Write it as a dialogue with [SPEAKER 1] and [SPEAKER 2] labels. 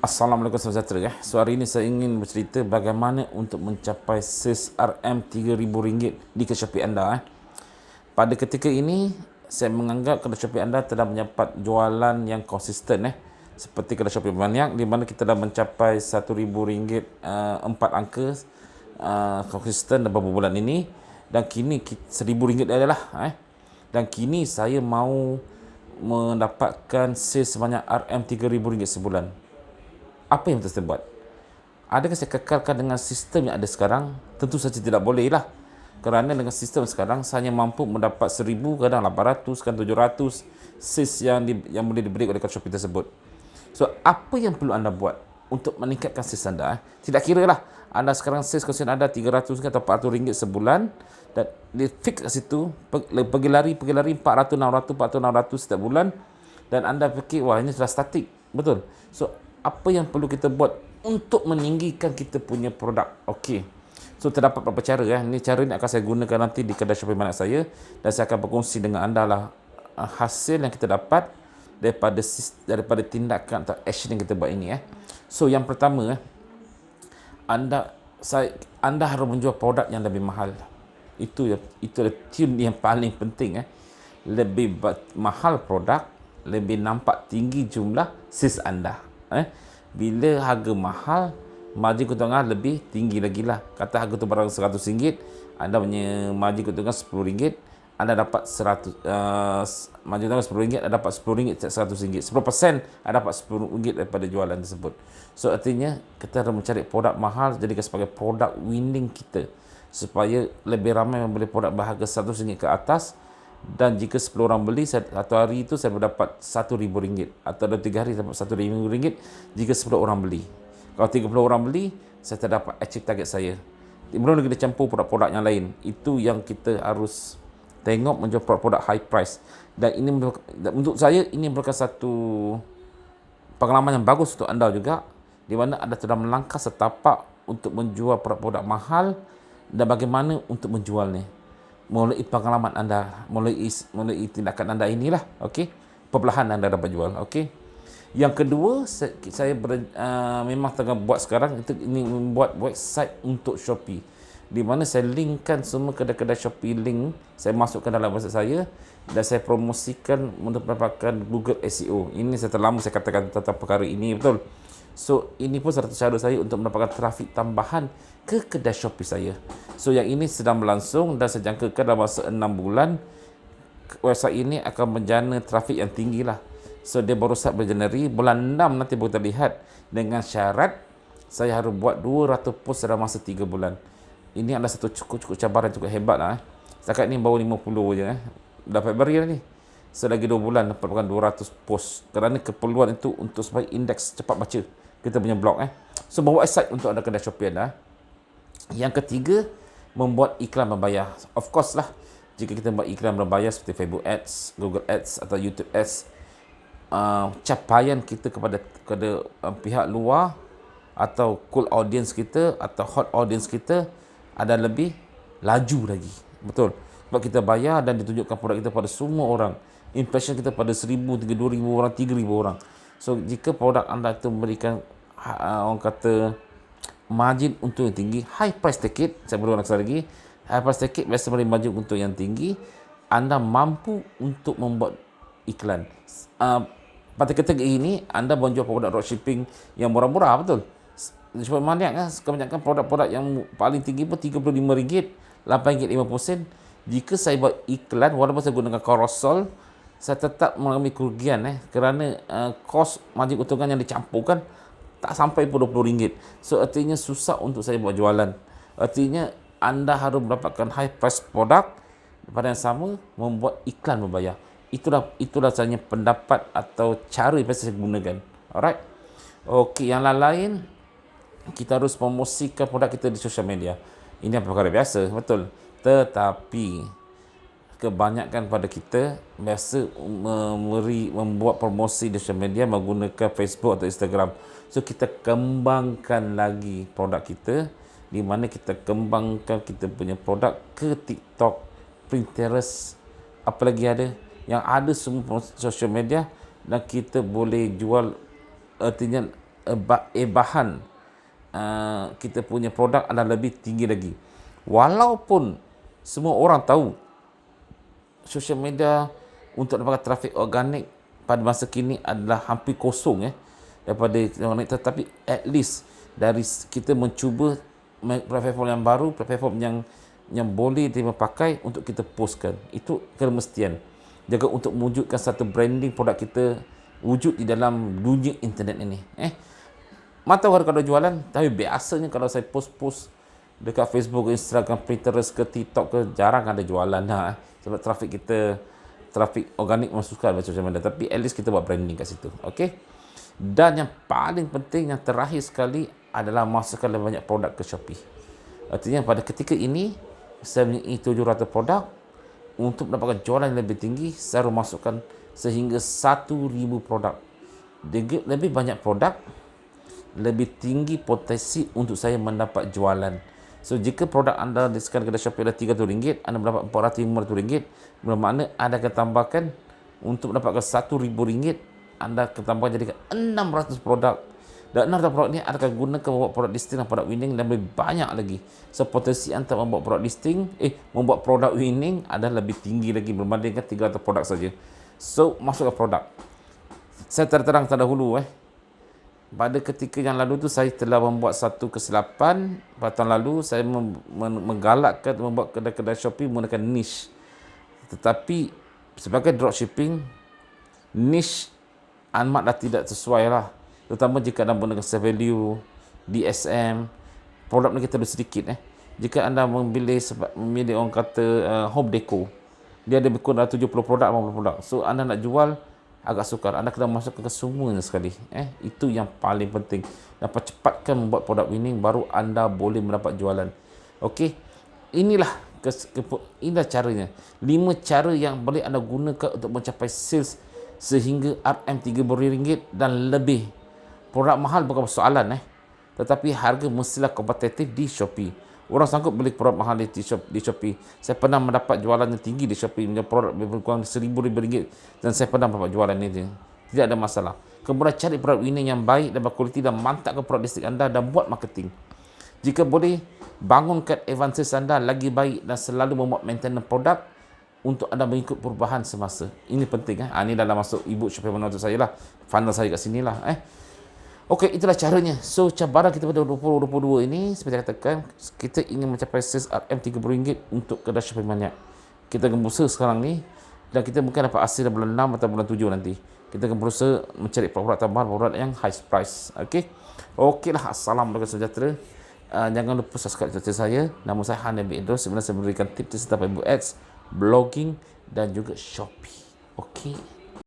[SPEAKER 1] Assalamualaikum saudara sejahtera. So hari ini saya ingin bercerita bagaimana untuk mencapai sales RM3,000 di kedai Shopee anda. Pada ketika ini, saya menganggap kedai Shopee anda telah mendapat jualan yang konsisten. Seperti kedai Shopee Maniac, di mana kita dah mencapai RM1,000 4 angka konsisten dalam beberapa bulan ini. Dan kini RM1,000 adalah. Dan kini saya mahu mendapatkan sales sebanyak RM3,000 sebulan. Apa yang kita buat? Adakah saya kekalkan dengan sistem yang ada sekarang? Tentu saja tidak boleh lah. Kerana dengan sistem sekarang, saya hanya mampu mendapat 1,000, kadang 800, kadang 700 sales yang boleh diberi oleh Shopee tersebut. So, apa yang perlu anda buat untuk meningkatkan sales anda? Tidak kira lah, anda sekarang sales konsisten anda 300 atau 400 ringgit sebulan, dan dia fix kat situ, pergi lari 400, 600, 400, 600 setiap bulan, dan anda fikir, wah ini sudah statik. Betul? So, apa yang perlu kita buat untuk meninggikan kita punya produk? Okey. So terdapat beberapa cara. Ini cara ni akan saya gunakan nanti di kedai Shopee Maniac saya, dan saya akan berkongsi dengan anda lah hasil yang kita dapat daripada tindakan atau action yang kita buat ini. So yang pertama, anda harus menjual produk yang lebih mahal. Itu adalah tune yang paling penting. Lebih mahal produk, lebih nampak tinggi jumlah sales anda. Bila harga mahal, margin keuntungan lebih tinggi lagi lah. Kata harga tu barang RM100, anda punya margin keuntungan RM10, anda dapat 100, margin keuntungan RM10, anda dapat RM10 RM100. 10% anda dapat RM10 daripada jualan tersebut. So artinya kita harus mencari produk mahal jadikan sebagai produk winning kita, supaya lebih ramai membeli produk berharga RM100 ke atas. Dan jika 10 orang beli, satu hari itu saya mendapat RM1,000, atau dalam 3 hari saya dapat RM1,000 jika 10 orang beli. Kalau 30 orang beli, saya terdapat achieve target saya. Belum lagi kita campur produk-produk yang lain. Itu yang kita harus tengok, menjual produk-produk high price. Dan ini untuk saya, ini merupakan satu pengalaman yang bagus untuk anda juga, di mana anda telah melangkah setapak untuk menjual produk-produk mahal, dan bagaimana untuk menjualnya melalui pengalaman anda, melalui tindakan anda inilah. Okey, perlahan anda dapat jual. Okey. Yang kedua, saya memang tengah buat sekarang, ini membuat website untuk Shopee, di mana saya linkkan semua kedai-kedai Shopee link, saya masukkan dalam website saya, dan saya promosikan untuk mendapatkan Google SEO. Ini saya terlama saya katakan tentang perkara ini, betul. So ini pun satu cara saya untuk mendapatkan trafik tambahan ke kedai Shopee saya. So yang ini sedang berlangsung, dan saya jangkakan dalam masa 6 bulan website ini akan menjana trafik yang tinggi lah. So dia baru start berjanuari, bulan 6 nanti baru terlihat, dengan syarat saya harus buat 200 post dalam masa 3 bulan. Ini adalah satu cukup cabaran, cukup hebat lah. Setakat ni baru 50 je. Dah Februari dah ni. Selagi 2 bulan dapatkan 200 post, kerana keperluan itu untuk supaya indeks cepat baca kita punya blog. So bawa website untuk anda kedai Shopee anda. Yang ketiga, membuat iklan berbayar. Of course lah, jika kita buat iklan berbayar seperti Facebook Ads, Google Ads atau YouTube Ads, capaian kita kepada pihak luar atau cool audience kita atau hot audience kita ada lebih laju lagi. Betul. Sebab kita bayar dan ditunjukkan produk kita pada semua orang. Impression kita pada 1,000, 2,000 orang, 3,000 orang. So jika produk anda itu memberikan orang kata margin untung yang tinggi, high price ticket, saya berulang sekali lagi, high price ticket biasa memberi margin untung yang tinggi, anda mampu untuk membuat iklan. Pada ketika ini, anda menjual produk dropshipping yang murah-murah, betul. Shopee Maniac kebanyakan produk-produk yang paling tinggi pun RM35, RM8.50. Jika saya buat iklan, walaupun saya gunakan carousel, saya tetap mengalami kerugian kerana kos margin keuntungan yang dicampurkan tak sampai pun RM20. So artinya susah untuk saya buat jualan. Artinya anda harus mendapatkan high price produk, pada yang sama membuat iklan berbayar. Itulah sahaja pendapat atau cara yang biasa saya gunakan. Alright. Okey, yang lain kita harus promosikan produk kita di sosial media. Ini perkara biasa, betul. Tetapi kebanyakan pada kita biasa membuat promosi di sosial media menggunakan Facebook atau Instagram. So kita kembangkan lagi produk kita, di mana kita kembangkan kita punya produk ke TikTok, Pinterest, apa lagi ada yang ada semua sosial media, dan kita boleh jual. Artinya bahan kita punya produk adalah lebih tinggi lagi. Walaupun semua orang tahu sosial media untuk dapatkan trafik organik pada masa kini adalah hampir kosong daripada organik, tetapi at least dari kita mencuba platform yang baru, platform yang boleh dipakai untuk kita postkan. Itu kemestian. Jaga untuk mewujudkan satu branding produk kita wujud di dalam dunia internet ini. Mana tahu kalau jualan, tapi biasanya kalau saya post-post dekat Facebook, Instagram, Pinterest ke TikTok ke, jarang ada jualan sebab trafik organik masukkan macam mana. Tapi at least kita buat branding kat situ. Okey. Dan yang paling penting, yang terakhir sekali adalah masukkan lebih banyak produk ke Shopee. Artinya pada ketika ini saya mempunyai 700 produk. Untuk mendapatkan jualan yang lebih tinggi, saya harus masukkan sehingga 1,000 produk. Lebih banyak produk, lebih tinggi potensi untuk saya mendapat jualan. So, jika produk anda di sekarang kedai Shopee adalah RM300, anda mendapat RM450, bermakna anda akan tambahkan untuk mendapatkan RM1,000, anda akan tambahkan jadikan 600 produk. Dan 600 produk ni anda akan gunakan membuat produk listing dan produk winning dan lebih banyak lagi. So, potensi anda membuat produk listing, membuat produk winning adalah lebih tinggi lagi berbandingkan 300 produk saja. So, masukkan produk. Saya terang terdahulu pada ketika yang lalu tu saya telah membuat satu kesilapan. Pada tahun lalu saya menggalakkan membuat kedai-kedai Shopee menggunakan niche. Tetapi sebagai dropshipping, niche amatlah tidak sesuai lah. Terutama jika anda menggunakan sell value, DSM, produk ni kita lebih sedikit. Jika anda memilih orang kata home decor, dia ada lebih kurang 70 produk, 50 produk. So, anda nak jual agak sukar. Anda kena masukkan ke semuanya sekali. Itu yang paling penting. Dapat cepatkan membuat produk winning, baru anda boleh mendapat jualan. Okey. Inilah caranya. 5 cara yang boleh anda gunakan untuk mencapai sales sehingga RM30 dan lebih. Produk mahal bukan persoalan tetapi harga mestilah kompetitif di Shopee. Orang sanggup beli produk mahal di Shopee. Saya pernah mendapat jualan yang tinggi di Shopee, produk lebih kurang RM1,000 dan saya pernah mendapat jualan ini. Tidak ada masalah. Kemudian cari produk winning yang baik dan berkualiti dan mantapkan produk listing anda dan buat marketing. Jika boleh, bangunkan advances anda lagi baik dan selalu membuat maintenance produk untuk anda mengikut perubahan semasa. Ini penting. Ini dalam masuk ebook Shopee menurut saya lah. Funnel saya kat sini lah. Okey, itulah caranya. So, cabaran kita pada 2022 ini, seperti katakan, kita ingin mencapai sales RM30 untuk kedai Shopee Mania. Kita akan berusaha sekarang ni, dan kita mungkin dapat hasil bulan 6 atau bulan 7 nanti. Kita akan berusaha mencari produk tambahan, produk yang high price. Okeylah. Assalamualaikum sejahtera. Jangan lupa subscribe channel saya. Nama saya Han Nabi Idrus. Sebenarnya saya memberikan tips serta Facebook Ads, blogging dan juga Shopee. Okey.